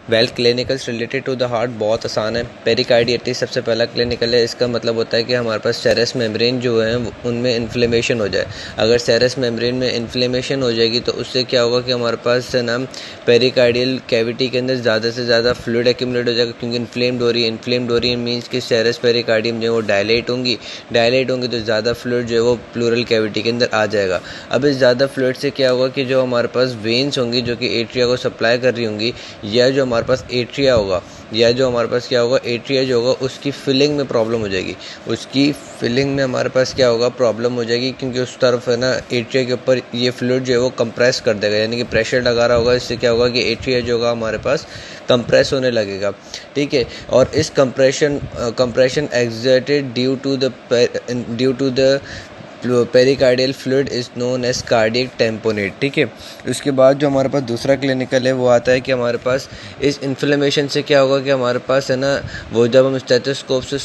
Well clinicals related to the heart बहुत आसान है। पेरिकार्डियटिस सबसे पहला क्लिनिकल है। इसका मतलब होता है कि हमारे पास सेरस मेम्ब्रेन जो है उनमें इन्फ्लेमेशन हो जाए। अगर सेरस मेम्ब्रेन में इन्फ्लेमेशन हो जाएगी तो उससे क्या होगा कि हमारे पास है ना पेरिकार्डियल कैविटी के अंदर ज़्यादा से ज़्यादा फ्लूइड एक्यूमुलेट हो जाएगा, क्योंकि इन्फ्लेम्ड हो रही है मीन्स कि सेरस पेरिकार्डियम जो है वो डायलेट होंगी तो ज़्यादा फ्लूइड जो है वो प्लूरल कैविटी के अंदर आ जाएगा। अब इस ज़्यादा फ्लूइड से क्या होगा कि जो हमारे पास वेन्स होंगी जो कि एट्रिया को सप्लाई कर रही होंगी, या जो हमारे पास एट्रिया होगा या जो हमारे पास क्या होगा एट्रिया जो होगा उसकी फिलिंग में प्रॉब्लम हो जाएगी। उसकी फिलिंग में हमारे पास क्या होगा प्रॉब्लम हो जाएगी, क्योंकि उस तरफ है ना एट्रिया के ऊपर ये फ्लूइड जो है वो कंप्रेस कर देगा, यानी कि प्रेशर लगा रहा होगा। इससे क्या होगा कि एट्रिया जो होगा हमारे पास कंप्रेस होने लगेगा। ठीक है, और इस compression exerted due to the pericardial fluid is known as cardiac tamponade. ठीक है, उसके बाद जो हमारे पास दूसरा क्लिनिकल है वो आता है कि हमारे पास इस इन्फ्लेमेशन से क्या होगा कि हमारे पास है ना वो जब हम स्टेथोस्कोप से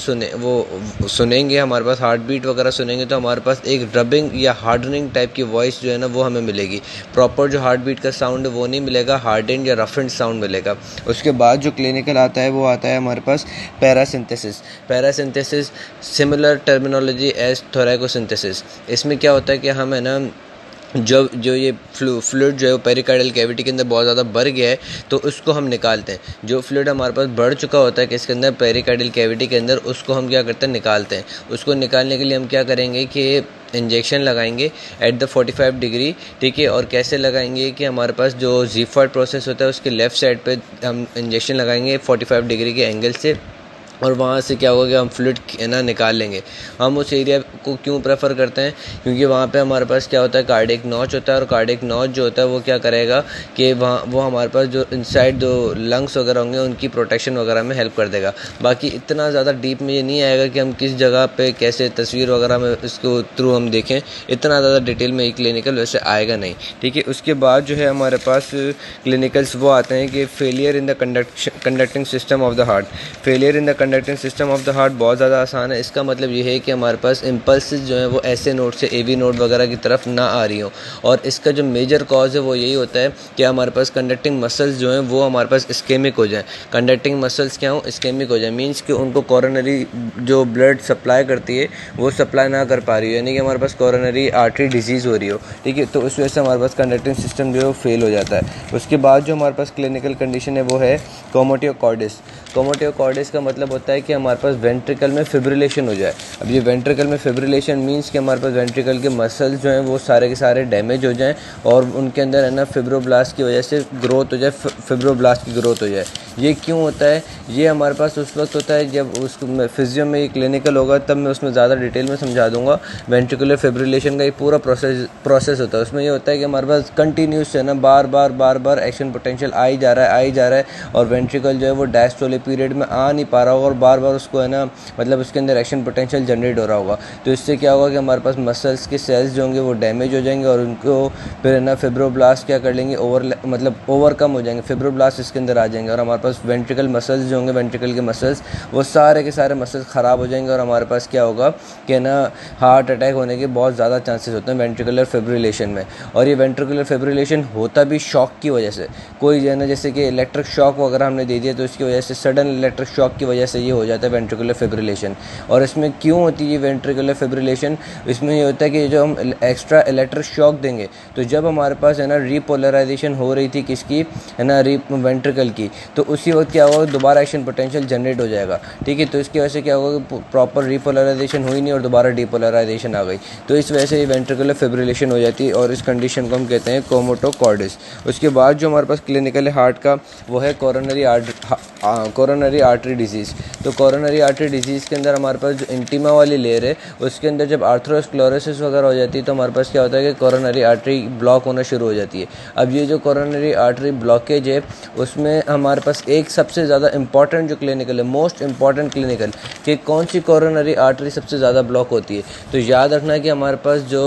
सुनेंगे हमारे पास हार्ट बीट वगैरह सुनेंगे तो हमारे पास एक रबिंग या हार्डनिंग टाइप की वॉइस जो है ना वो हमें मिलेगी। प्रॉपर जो हार्ट बीट का साउंड है वो नहीं मिलेगा, हार्डेंड या रफेंड साउंड मिलेगा। उसके बाद जो क्लिनिकल आता है वो आता है हमारे पास पैरासिंथेसिस सिमिलर टर्मिनोलॉजी एज थोरैकोसिंथेसिस। इसमें क्या होता है कि हम है ना जो ये फ्लूइड जो है वो पेरिकार्डियल कैविटी के अंदर बहुत ज़्यादा बढ़ गया है तो उसको हम निकालते हैं। जो फ्लूइड हमारे पास बढ़ चुका होता है कि इसके अंदर पेरिकार्डियल कैविटी के अंदर, उसको हम क्या करते हैं निकालते हैं। उसको निकालने के लिए हम क्या करेंगे कि इंजेक्शन लगाएंगे एट द 45 डिग्री। ठीक है, और कैसे लगाएंगे कि हमारे पास जो ज़ीफर्ड प्रोसेस होता है उसके लेफ़्ट साइड पे हम इंजेक्शन लगाएंगे 45 डिग्री के एंगल से, और वहाँ से क्या होगा कि हम फ्लूइड ना निकाल लेंगे। हम उस एरिया को क्यों प्रेफर करते हैं, क्योंकि वहाँ पे हमारे पास क्या होता है कार्डियक नॉच होता है, और कार्डियक नॉच जो होता है वो क्या करेगा कि वहाँ वो हमारे पास जो इनसाइड जो लंग्स वगैरह होंगे उनकी प्रोटेक्शन वगैरह में हेल्प कर देगा। बाकी इतना ज़्यादा डीप में ये नहीं आएगा कि हम किस जगह पे कैसे तस्वीर वगैरह में इसको थ्रू हम देखें, इतना ज़्यादा डिटेल में ये क्लिनिकल वैसे आएगा नहीं। ठीक है, उसके बाद जो है हमारे पास क्लिनिकल्स वो आते हैं कि failure in the conducting system of the heart. Failure in the conducting system of the heart बहुत ज़्यादा आसान है। इसका मतलब ये है कि हमारे पास इम्पल्सेस जो है वो ऐसे नोड से एवी नोड वगैरह की तरफ ना आ रही हो, और इसका जो मेजर कॉज है वो यही होता है कि हमारे पास कंडक्टिंग मसल्स जो हैं वो हमारे पास इस्केमिक हो जाएं। कंडक्टिंग मसल्स क्या हो इस्केमिक हो जाए मीन्स कि उनको कोरोनरी जो ब्लड सप्लाई करती है वो सप्लाई ना कर पा रही हो, यानी कि हमारे पास कोरोनरी आर्टरी डिजीज़ हो रही हो। ठीक है, तो उस वजह से हमारे पास कंडक्टिंग सिस्टम जो है वो फेल हो जाता है। उसके बाद जो हमारे पास क्लिनिकल कंडीशन है वो है कोमोटिव कॉर्डिस। कोमोटिव कॉर्डिस का मतलब होता है कि हमारे पास वेंट्रिकल में फिब्रिलेशन हो जाए। अब ये वेंट्रिकल में फिब्रिलेशन मींस कि हमारे पास वेंट्रिकल के मसल्स जो हैं वो सारे के सारे डैमेज हो जाएं और उनके अंदर है ना फिब्रोब्लास्ट की वजह से ग्रोथ हो जाए, फिब्रोब्लास्ट की ग्रोथ हो जाए। ये क्यों होता है? ये हमारे पास उस वक्त होता है जब उस फिजियो में ये क्लिनिकल होगा तब मैं उसमें ज़्यादा डिटेल में समझा दूंगा। वेंट्रिकुलर फिब्रिलेशन का ये पूरा प्रोसेस होता है। उसमें ये होता है कि हमारे पास कंटिन्यूस है ना बार बार एक्शन पोटेंशियल आ ही जा रहा है और वेंट्रिकल जो है वो डायस्टोलिक पीरियड में आ नहीं पा रहा होगा और बार बार उसको है ना मतलब उसके अंदर एक्शन पोटेंशियल जनरेट हो रहा होगा। तो इससे क्या होगा कि हमारे पास मसल्स के सेल्स जो होंगे वो डैमेज हो जाएंगे और उनको फिर है ना फिब्रोब्लास्ट क्या कर लेंगे ओवरकम हो जाएंगे, फिब्रोब्लास्ट इसके अंदर आ जाएंगे और हमारे पास वेंट्रिकल मसल्स जो होंगे वेंट्रिकल के मसल्स वो सारे के सारे मसल्स ख़राब हो जाएंगे और हमारे पास क्या होगा कि ना हार्ट अटैक होने के बहुत ज़्यादा चांसेस होते हैं वेंट्रिकुलर फिब्रिलेशन में। और ये वेंट्रिकुलर फिब्रिलेशन होता भी शॉक की वजह से, कोई जो है ना जैसे कि इलेक्ट्रिक शॉक वगैरह हमने दे दिया तो इसकी वजह से सडन इलेक्ट्रिक शॉक की वजह से ये हो जाता है वेंट्रिकुलर फिब्रिलेशन। और इसमें क्यों होती है वेंट्रिकुलर फिब्रिलेशन? इसमें ये होता है कि जो हम एक्स्ट्रा इलेक्ट्रिक शॉक देंगे तो जब हमारे पास है ना रीपोलराइजेशन हो रही थी किसकी है ना वेंट्रिकल की, तो उसी वक्त क्या होगा दोबारा एक्शन पोटेंशियल जनरेट हो जाएगा। ठीक है, तो इसकी वजह से क्या होगा कि प्रॉपर रीपोलराइजेशन हुई नहीं और दोबारा डीपोलराइजेशन आ गई, तो इस वजह से ये वेंट्रिकुलर फिब्रिलेशन हो जाती है और इस कंडीशन को हम कहते हैं कोमोटिव कॉर्डिस। उसके बाद जो हमारे पास क्लिनिकल है हार्ट का वो है कोरोनरी आर्टरी डिजीज़। तो कोरोनरी आर्टरी डिजीज़ के अंदर हमारे पास जो इंटीमा वाली लेयर है उसके अंदर जब आर्थरोस्क्लेरोसिस वगैरह हो जाती है तो हमारे पास क्या होता है कि कोरोनरी आर्टरी ब्लॉक होना शुरू हो जाती है। अब ये जो कोरोनरी आर्टरी ब्लॉकेज है उसमें हमारे पास एक सबसे ज़्यादा इंपॉर्टेंट जो क्लिनिकल है, मोस्ट इंपॉर्टेंट क्लिनिकल कि कौन सी कोरोनरी आर्टरी सबसे ज़्यादा ब्लॉक होती है। तो याद रखना कि हमारे पास जो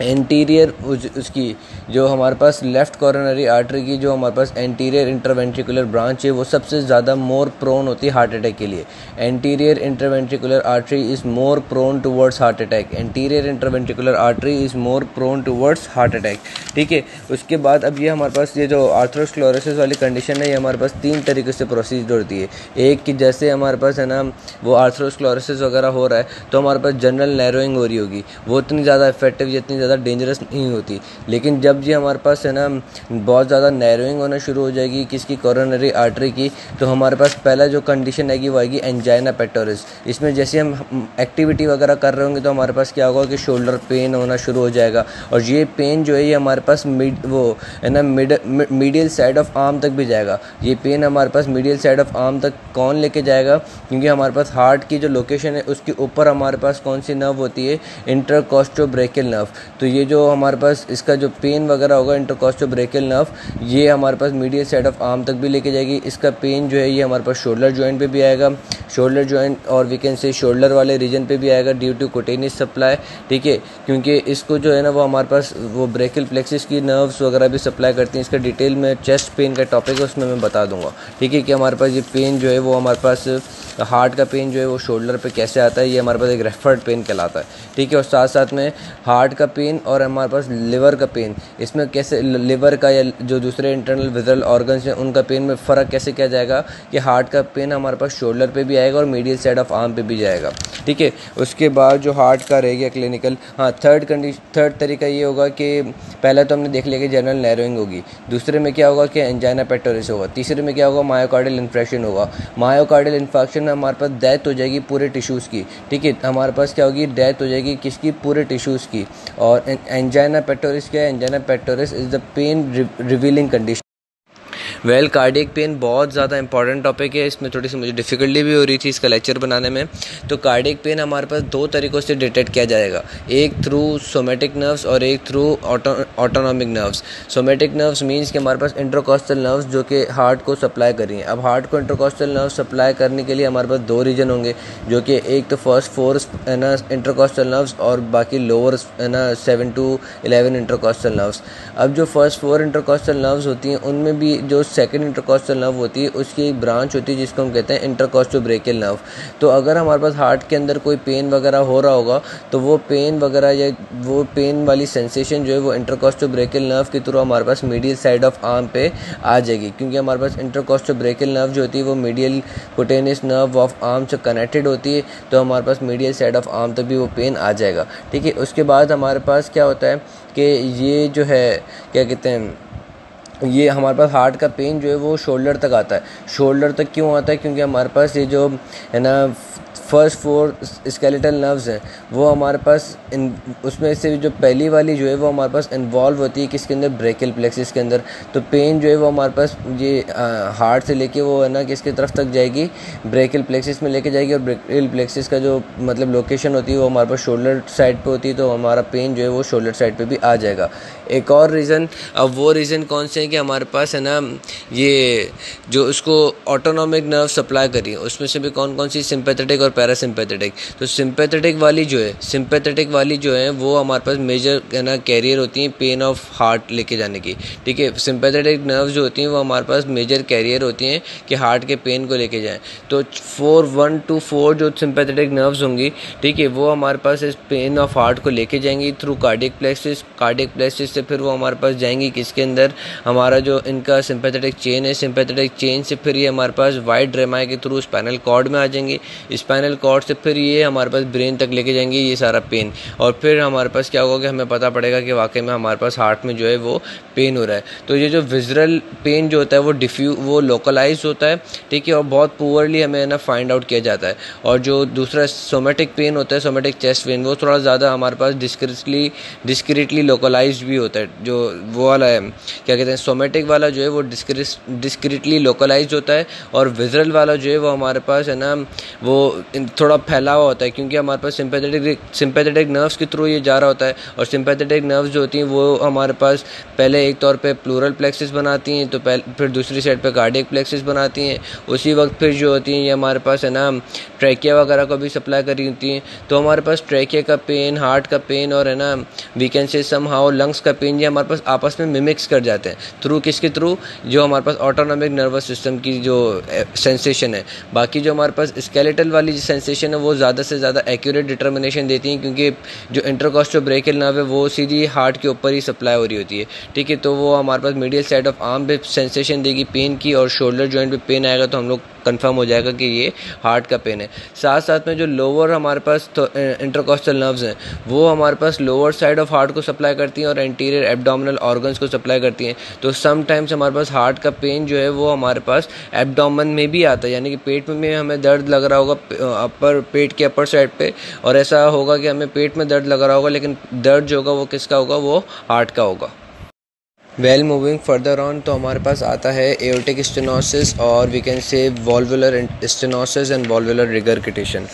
एंटीरियर उसकी जो हमारे पास लेफ़्ट कॉरोनरी आर्टरी की जो हमारे पास एंटीरियर इंटरवेंट्रिकुलर ब्रांच है वो सबसे ज़्यादा मोर प्रोन होती है हार्ट अटैक के लिए। Anterior interventricular artery is more prone towards heart attack. Anterior interventricular artery is more prone towards heart attack. ठीक है, उसके बाद अब ये हमारे पास ये जो आर्थरोस्क्लेरोसिस वाली कंडीशन है ये हमारे पास 3 तरीके से प्रोसीड होती है। एक कि जैसे हमारे पास है ना वो आर्थरोस्क्लेरोसिस वगैरह हो रहा है तो हमारे पास जनरल नैरोइंग हो रही होगी, वो इतनी ज़्यादा इफेक्टिव जितनी ज़्यादा डेंजरस नहीं होती। लेकिन जब ये हमारे पास है ना बहुत ज़्यादा नैरोइंग होना शुरू हो जाएगी किसकी, कोरोनरी आर्टरी की, तो हमारे पास पहला जो कंडीशन आएगी वो आएगी एंजाइना पेक्टोरिस। इसमें जैसे हम एक्टिविटी वगैरह कर रहे होंगे तो हमारे पास क्या होगा कि शोल्डर पेन होना शुरू हो जाएगा, और ये पेन जो है ये हमारे पास वो है ना मीडियल साइड ऑफ आर्म तक भी जाएगा। ये पेन हमारे पास मीडियल साइड ऑफ आर्म तक कौन लेके जाएगा, क्योंकि हमारे पास हार्ट की जो लोकेशन है उसके ऊपर हमारे पास कौन सी नर्व होती है, इंटरकॉस्टोब्रेकियल नर्व। तो ये जो हमारे पास इसका जो पेन वगैरह होगा इंटरकॉस्टोब्रेकियल नर्व, ये हमारे पास मीडियल साइड ऑफ आर्म तक भी लेके जाएगी। इसका पेन जो है ये हमारे पास शोल्डर जॉइंट पे भी आएगा, शोल्डर जॉइंट और वी कैन से शोल्डर वाले रीजन पे भी आएगा ड्यू टू कुटेनियस सप्लाई। ठीक है, क्योंकि इसको जो है ना वो हमारे पास वो ब्रेकियल प्लेक्सिस की नर्व्स वगैरह भी सप्लाई करती हैं। इसका डिटेल में चेस्ट पेन का टॉपिक है उसमें मैं बता दूंगा। ठीक है, कि हमारे पास ये पेन जो है वो हमारे पास हार्ट का पेन जो है वो शोल्डर पे कैसे आता है, ये हमारे पास एक रेफर्ड पेन कहलाता है। ठीक है, और साथ साथ में हार्ट का पेन और हमारे पास लिवर का पेन, इसमें कैसे लिवर का या जो दूसरे इंटरनल विजरल ऑर्गन्स हैं उनका पेन में फ़र्क कैसे किया जाएगा कि हार्ट का पेन हमारे पास शोल्डर पे भी आएगा और मीडियल साइड ऑफ आर्म पे भी जाएगा। ठीक है, उसके बाद जो हार्ट का रह गया क्लिनिकल, हाँ थर्ड तरीका ये होगा कि पहले तो हमने देख लिया कि जनरल नैरोइंग होगी, दूसरे में क्या होगा कि एंजाइना पेक्टोरिस होगा, तीसरे में क्या होगा मायोकार्डियल इन्फेक्शन होगा। मायोकार्डियल इन्फेक्शन में हमारे पास डेथ हो जाएगी पूरे टिश्यूज़ की। ठीक है, हमारे पास क्या होगी, डेथ हो जाएगी किसकी, पूरे टिश्यूज़ की। और एंजाइना पेक्टोरिस क्या है, angina pectoris is the pain revealing condition. Cardiac pain बहुत ज़्यादा इंपॉर्टेंट टॉपिक है, इसमें थोड़ी सी मुझे डिफ़िकल्टी भी हो रही थी इसका लेक्चर बनाने में। तो कार्डियक पेन हमारे पास 2 तरीक़ों से डिटेक्ट किया जाएगा, एक थ्रू सोमेटिक नर्व्स और एक through autonomic nerves. Somatic nerves means कि हमारे पास इंटरकॉस्टल नर्व्स जो कि हार्ट को सप्लाई कर रही हैं। अब हार्ट को इंटरकॉस्टल नर्व सप्लाई करने के लिए हमारे पास 2 रीजन होंगे, जो कि एक तो फर्स्ट 4 है ना इंटरकॉस्टल नर्व्स और बाकी लोअर है ना 7 to 11 इंटरकॉस्टल नर्व्स। अब जो फर्स्ट 4 इंटरकॉस्टल नर्व्स होती हैं उनमें भी जो सेकंड इंटरकॉस्टल नर्व होती है उसकी एक ब्रांच होती है जिसको हम कहते हैं इंटरकॉस्टोब्रेकियल नर्व। तो अगर हमारे पास हार्ट के अंदर कोई पेन वगैरह हो रहा होगा तो वो पेन वगैरह या वो पेन वाली सेंसेशन जो है वो इंटरकॉस्टोब्रेकियल नर्व के थ्रू हमारे पास मीडियल साइड ऑफ आर्म पे आ जाएगी, क्योंकि हमारे पास इंटरकॉस्टोब्रेकियल नर्व जो होती है वो medial cutaneous nerve of arm से कनेक्टेड होती है, तो हमारे पास मीडियल साइड ऑफ आर्म तक भी वो पेन आ जाएगा। ठीक है, उसके बाद हमारे पास क्या होता है कि ये जो है क्या कहते हैं, ये हमारे पास हार्ट का पेन जो है वो शोल्डर तक आता है। शोल्डर तक क्यों आता है, क्योंकि हमारे पास ये जो है ना फर्स्ट 4 स्केलेटल नर्व्स हैं वो हमारे पास उसमें से जो पहली वाली जो है वो हमारे पास इन्वॉल्व होती है किसके अंदर, ब्रेकियल प्लेक्सिस के अंदर। तो पेन जो है वो हमारे पास ये हार्ट से लेके वो है ना किसकी तरफ तक जाएगी, ब्रेकियल प्लेक्सिस में लेके जाएगी, और ब्रेकियल प्लेक्सिस का जो मतलब लोकेशन होती है वो हमारे पास शोल्डर साइड पे होती है, तो हमारा पेन जो है वो शोल्डर साइड पे भी आ जाएगा। एक और रीज़न, अब वो रीज़न कौन से हैं कि हमारे पास है ना ये जो उसको ऑटोनॉमिक नर्व सप्लाई करी उसमें से भी कौन कौन सी, सिंपैथेटिक और पैरासिम्पैथेटिक। तो सिंपैथेटिक वाली जो है वो हमारे पास मेजर है ना कैरियर होती हैं पेन ऑफ हार्ट लेके जाने की। ठीक है, सिंपैथेटिक नर्व्स जो होती हैं वो हमारे पास मेजर कैरियर होती हैं कि हार्ट के पेन को लेके जाएं। तो 1 to 4 जो सिंपैथेटिक नर्व्स होंगी, ठीक है, वो हमारे पास इस पेन ऑफ हार्ट को लेके जाएंगी थ्रू कार्डियक प्लेक्सिस से फिर वो हमारे पास जाएंगी किसके अंदर, हमारा जो इनका सिंपैथेटिक चेन है, सिंपैथेटिक चेन से फिर ये हमारे पास वाइड रेमाई के थ्रू स्पाइनल कॉर्ड में आ जाएंगे, स्पाइनल कॉर्ड से फिर ये हमारे पास ब्रेन तक लेके जाएंगे ये सारा पेन। और फिर हमारे पास क्या होगा कि हमें पता पड़ेगा कि वाकई में हमारे पास हार्ट में जो है वो पेन हो रहा है। तो ये जो विजरल पेन जो होता है वो लोकलाइज होता है, ठीक है, और बहुत पुअरली हमें ना फाइंड आउट किया जाता है। और जो दूसरा सोमेटिक पेन होता है, सोमेटिक चेस्ट पेन, वो थोड़ा ज़्यादा हमारे पास डिस्क्रीटली लोकलाइज भी होता है। जो वो वाला है क्या कहते हैं, सोमेटिक वाला जो है वो डिस्क्रीटली लोकलाइज होता है, और विजरल वाला जो है वो हमारे पास है ना वो थोड़ा फैला हुआ होता है, क्योंकि हमारे पास सिंपैथेटिक नर्व्स के थ्रू ये जा रहा होता है। और सिंपैथेटिक नर्व्स जो होती हैं वो हमारे पास पहले एक तौर पे प्लूरल प्लेक्सिस बनाती हैं, तो फिर दूसरी साइड पे कार्डियक प्लेक्सिस बनाती हैं। उसी वक्त फिर जो होती हैं ये हमारे पास है ना ट्रैकिया वगैरह को भी सप्लाई कर रही होती हैं। तो हमारे पास ट्रैकिया का पेन, हार्ट का पेन और है ना we can say somehow lungs का पेन, ये हमारे पास आपस में मिमिक्स कर जाते हैं थ्रू किसके थ्रू, जो हमारे पास ऑटोनॉमिक नर्वस सिस्टम की जो सेंसेशन है। बाकी जो हमारे पास स्केलेटल वाली जो सेंसेशन है वो ज़्यादा से ज़्यादा एक्यूरेट डिटर्मिनेशन देती हैं, क्योंकि जो इंटरकॉस्टल ब्रेकियल नर्व है वो सीधी हार्ट के ऊपर ही सप्लाई हो रही होती है। ठीक है, तो वो हमारे पास मीडियल साइड ऑफ आर्म पे सेंसेशन देगी पेन की, और शोल्डर जॉइंट पे पेन आएगा तो हम लोग कंफर्म हो जाएगा कि ये हार्ट का पेन है। साथ साथ में जो लोअर हमारे पास तो इंटरकॉस्टल नर्व्स हैं वो हमारे पास लोअर साइड ऑफ हार्ट को सप्लाई करती हैं और एंटीरियर एब्डोमिनल ऑर्गन्स को सप्लाई करती हैं। तो समटाइम्स हमारे पास हार्ट का पेन जो है वो हमारे पास एब्डोमेन में भी आता है, यानी कि पेट में हमें दर्द लग रहा होगा पेट के अपर साइड पे, और ऐसा होगा कि हमें पेट में दर्द लग रहा होगा लेकिन दर्द जो होगा वो किसका होगा, वो हार्ट का होगा। मूविंग फर्दर ऑन, तो हमारे पास आता है एओर्टिक स्टेनोसिस और we can say valvular stenosis and valvular regurgitation.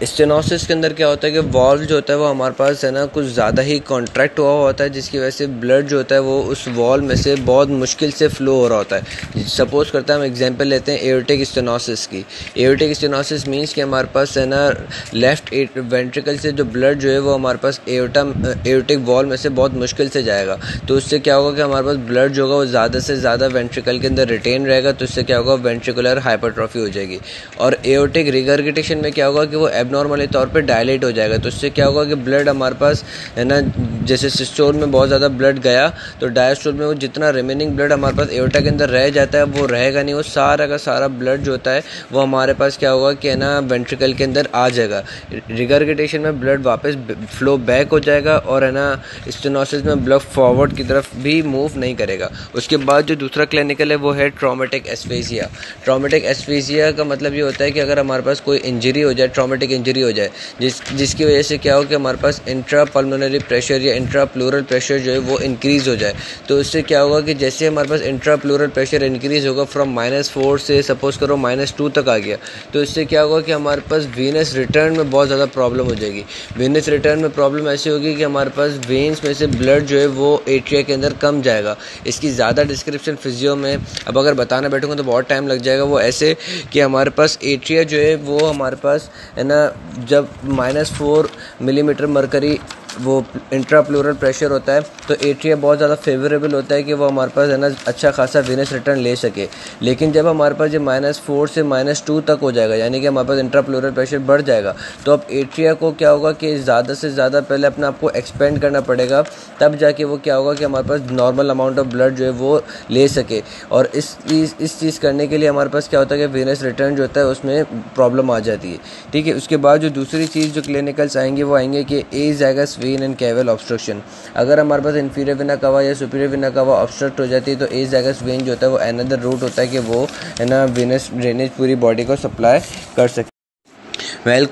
Stenosis के अंदर क्या होता है कि वॉल्व जो होता है वो हमारे पास है ना कुछ ज़्यादा ही कॉन्ट्रैक्ट हुआ होता है, जिसकी वजह से ब्लड जो होता है वो उस वॉल्व में से बहुत मुश्किल से फ्लो हो रहा होता है। सपोज करते हैं हम एग्जांपल लेते हैं एओर्टिक स्टेनोसिस की। एओर्टिक स्टेनोसिस मींस कि हमारे पास है ना लेफ्ट वेंट्रिकल से जो ब्लड जो है वो हमारे पास एओर्टिक वॉल्व में से बहुत मुश्किल से जाएगा। तो उससे क्या होगा कि हमारे पास ब्लड जो होगा वो ज़्यादा से ज़्यादा वेंट्रिकल के अंदर रिटेन रहेगा, तो इससे क्या होगा, वेंट्रिकुलर हाइपरट्रॉफी हो जाएगी। और एओर्टिक रिगर्गिटेशन में क्या होगा कि वो एबनॉर्मली तौर पे डायलेट हो जाएगा, तो इससे क्या होगा कि ब्लड हमारे पास है ना, जैसे सिस्टोल में बहुत ज़्यादा ब्लड गया तो डायस्टोल में वो जितना रिमेनिंग ब्लड हमारे पास एओर्टा के अंदर रह जाता है वो रहेगा नहीं, वो सारा का सारा ब्लड जो होता है वो हमारे पास क्या होगा कि है ना वेंट्रिकल के अंदर आ जाएगा। रिगर्गिटेशन में ब्लड वापस फ्लो बैक हो जाएगा और है ना स्टेनोसिस में ब्लड फॉरवर्ड की तरफ भी मूव नहीं करेगा। उसके बाद जो दूसरा क्लिनिकल है वो है ट्रॉमेटिक एस्फेजिया। ट्रॉमेटिक एस्फेजिया का मतलब ये होता है कि अगर हमारे पास कोई इंजरी हो जाए, ट्रॉमेटिक इंजरी हो जाए, जिसकी वजह से क्या हो कि हमारे पास इंट्रा पल्मोनरी प्रेशर या इंट्रा प्लूरल प्रेशर जो है वो इंक्रीज़ हो जाए, तो इससे क्या होगा कि जैसे हमारे पास इंट्रा प्लूरल प्रेशर इंक्रीज़ होगा फ्रॉम -4 से सपोज करो -2 तक आ गया, तो इससे क्या होगा कि हमारे पास वीनस रिटर्न में बहुत ज़्यादा प्रॉब्लम हो जाएगी। वीनस रिटर्न में प्रॉब्लम ऐसी होगी कि हमारे पास वेन्स में से ब्लड जो है वो एट्रिया के अंदर कम जाएगा। इसकी ज़्यादा डिस्क्रिप्शन फिजियो में अब अगर बताना बैठूंगा तो बहुत टाइम लग जाएगा। वो ऐसे कि हमारे पास एट्रिया जो है वो हमारे पास है ना जब -4 मिलीमीटर मरकरी वो इंट्रा प्लूरल प्रेशर होता है तो एट्रिया बहुत ज़्यादा फेवरेबल होता है कि वो हमारे पास है ना अच्छा खासा वेनस रिटर्न ले सके। लेकिन जब हमारे पास ये -4 से -2 तक हो जाएगा, यानी कि हमारे पास इंट्रा प्लूरल प्रेशर बढ़ जाएगा, तो अब एट्रिया को क्या होगा कि ज़्यादा से ज़्यादा पहले अपने आप को एक्सपेंड करना पड़ेगा, तब जाके वो क्या होगा कि हमारे पास नॉर्मल अमाउंट ऑफ ब्लड जो है वो ले सके। और इस चीज़ करने के लिए हमारे पास क्या होता है कि वेनस रिटर्न जो होता है उसमें प्रॉब्लम आ जाती है। ठीक है, उसके बाद जो दूसरी चीज़ जो क्लिनिकल्स आएंगे वो आएंगे कि एज़ाइगस वेन एंड कैवल ऑब्स्ट्रक्शन। अगर हमारे पास इन्फीरियर वेना कावा या सुपीरियर वेना कावा ऑब्स्ट्रक्ट हो जाती है तो एज़ाइगस वेन जो होता है वो अनदर रूट होता है कि वो है ना वेनस ड्रेनेज पूरी बॉडी को सप्लाई कर सके।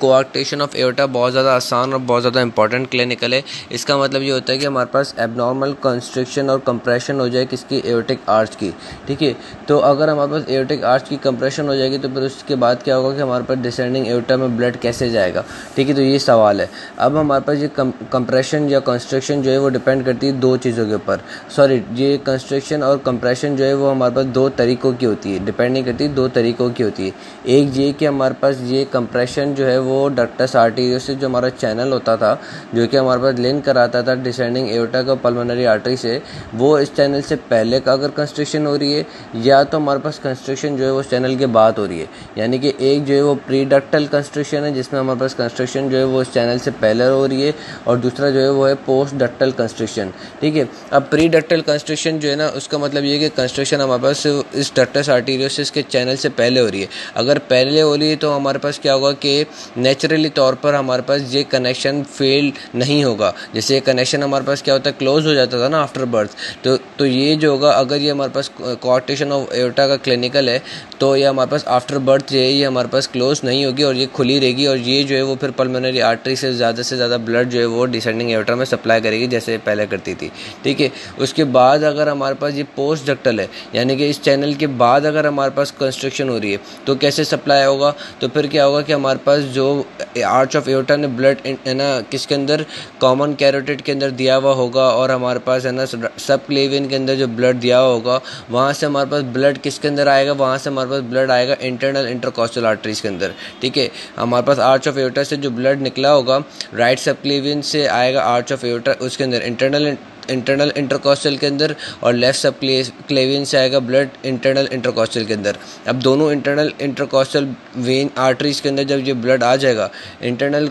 कोआक्टेशन ऑफ एओर्टा बहुत ज़्यादा आसान और बहुत ज़्यादा इंपॉर्टेंट क्लिनिकल है। इसका मतलब ये होता है कि हमारे पास एबनॉर्मल कंस्ट्रिक्शन और कंप्रेशन हो जाए किसकी, एओर्टिक आर्च की। ठीक है, तो अगर हमारे पास एओर्टिक आर्च की कंप्रेशन हो जाएगी तो फिर उसके बाद क्या होगा कि हमारे पास डिसेंडिंग एओर्टा में ब्लड कैसे जाएगा। ठीक है, तो ये सवाल है। अब हमारे पास ये कंप्रेशन या कंस्ट्रिक्शन जो है वो डिपेंड करती है दो चीज़ों के ऊपर। ये कंस्ट्रिक्शन और कंप्रेशन जो है वो हमारे पास दो तरीक़ों की होती है, डिपेंड नहीं करती, दो तरीक़ों की होती है। एक ये कि हमारे पास ये कंप्रेशन जो है वो डक्टस आर्टेरियोस से जो हमारा चैनल होता था जो कि हमारे पास लिंक कराता था डिसेंडिंग एओर्टा का पल्मोनरी आर्टरी से, वो इस चैनल से पहले का अगर कंस्ट्रिक्शन हो रही है या तो हमारे पास कंस्ट्रिक्शन जो है वो चैनल के बाद हो रही है। यानी कि एक जो है वो प्री डक्टल कंस्ट्रिक्शन है जिसमें हमारे पास कंस्ट्रिक्शन जो है वो इस चैनल से पहले हो रही है, और दूसरा जो है वो है पोस्ट डक्टल कंस्ट्रिक्शन। ठीक है, अब प्री डक्टल कंस्ट्रिक्शन जो है ना उसका मतलब ये कि कंस्ट्रिक्शन हमारे पास इस डक्टस आर्टेरियोसिस के चैनल से पहले हो रही है। अगर पहले हो रही है तो हमारे पास क्या होगा कि नेचुरली तौर पर हमारे पास ये कनेक्शन फेल नहीं होगा। जैसे कनेक्शन हमारे पास क्या होता है क्लोज हो जाता था ना आफ्टर बर्थ, तो ये जो होगा अगर ये हमारे पास कोआक्टेशन ऑफ एओर्टा का क्लिनिकल है तो ये हमारे पास आफ्टर बर्थ ये हमारे पास क्लोज नहीं होगी और ये खुली रहेगी, और ये जो है वो फिर पल्मोनरी आर्टरी से ज़्यादा ब्लड जो है वो डिसेंडिंग एओर्टा में सप्लाई करेगी जैसे पहले करती थी। ठीक है, उसके बाद अगर हमारे पास ये पोस्ट डक्टल है यानी कि इस चैनल के बाद अगर हमारे पास कंस्ट्रक्शन हो रही है तो कैसे सप्लाई होगा, तो फिर क्या होगा कि हमारे पास पास जो आर्च ऑफ एओर्टा ने ब्लड है ना किसके अंदर, कॉमन कैरोटिड के अंदर दिया हुआ होगा, और हमारे पास है ना सब क्लेवियन के अंदर जो ब्लड दिया हुआ होगा, वहाँ से हमारे पास ब्लड किसके अंदर आएगा, वहाँ से हमारे पास ब्लड आएगा इंटरनल इंटरकॉस्टल आर्टरीज के अंदर। ठीक है, हमारे पास आर्च ऑफ एओर्टा से जो ब्लड निकला होगा राइट सब क्लेवियन से आएगा आर्च ऑफ एओर्टा उसके अंदर इंटरनल इंटरकॉस्टल के अंदर, और लेफ्ट सब क्लेवियन से आएगा ब्लड इंटरनल इंटरकॉस्टल के अंदर। अब दोनों इंटरनल इंटरकॉस्टल वेन आर्टरीज के अंदर जब ये ब्लड आ जाएगा, इंटरनल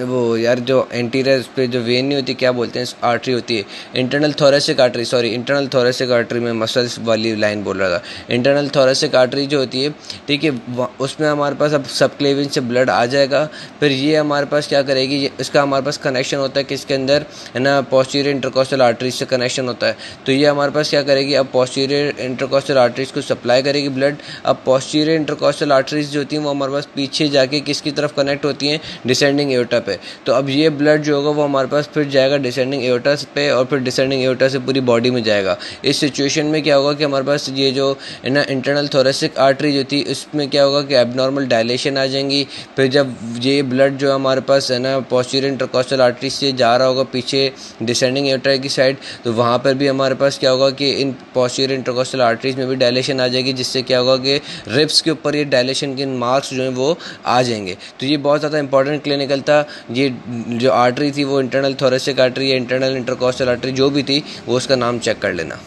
वो यार जो एंटीरियर पे जो वेन नहीं होती, क्या बोलते हैं, आर्टरी होती है internal thoracic artery, sorry internal thoracic artery में मसल्स वाली लाइन बोल रहा था, इंटरनल थोरेसिक आर्टरी जो होती है, ठीक है, उसमें हमारे पास अब सब क्लेवियन से ब्लड आ जाएगा। फिर ये हमारे पास क्या करेगी, इसका हमारे पास कनेक्शन होता है किसके अंदर, है ना, पोस्टीरियर इंटरकॉस्टल आर्टरीज से कनेक्शन होता है। तो ये हमारे पास क्या करेगी, अब पोस्टीरियर इंटरकॉस्टल आर्टरीज को सप्लाई करेगी ब्लड। अब पोस्टीरियर इंटरकॉस्टल आर्टरीज जो होती हैं वो हमारे पास पीछे जाके किसकी तरफ कनेक्ट होती हैं, डिसेंडिंग एओर्टा पे। तो अब ये ब्लड जो होगा वो हमारे पास फिर जाएगा डिसेंडिंग एओर्टा पे, और फिर डिसेंडिंग एओर्टा से पूरी बॉडी में जाएगा। इस सिचुएशन में क्या होगा कि हमारे पास ये जो है ना इंटरनल थोरेसिक आर्टरी जो थी उसमें क्या होगा कि एबनॉर्मल डायलेशन आ जाएंगी। फिर जब ये ब्लड जो हमारे पास है ना पोस्टीरियर इंटरकॉस्टल आर्टरी से जा रहा होगा पीछे डिसेंडिंग एओर्टा की साइड, तो वहाँ पर भी हमारे पास क्या होगा कि इन पोस्टीरियर इंटरकॉस्टल आर्टरीज में भी डायलेशन आ जाएगी, जिससे क्या होगा कि रिब्स के ऊपर ये डायलेशन के मार्क्स जो हैं वो आ जाएंगे। तो ये बहुत ज़्यादा इंपॉर्टेंट क्लिनिकल था। ये जो आर्टरी थी वो इंटरनल थोरेसिक आर्टरी या इंटरनल इंटरकॉस्टल आर्टरी जो भी थी वो उसका नाम चेक कर लेना।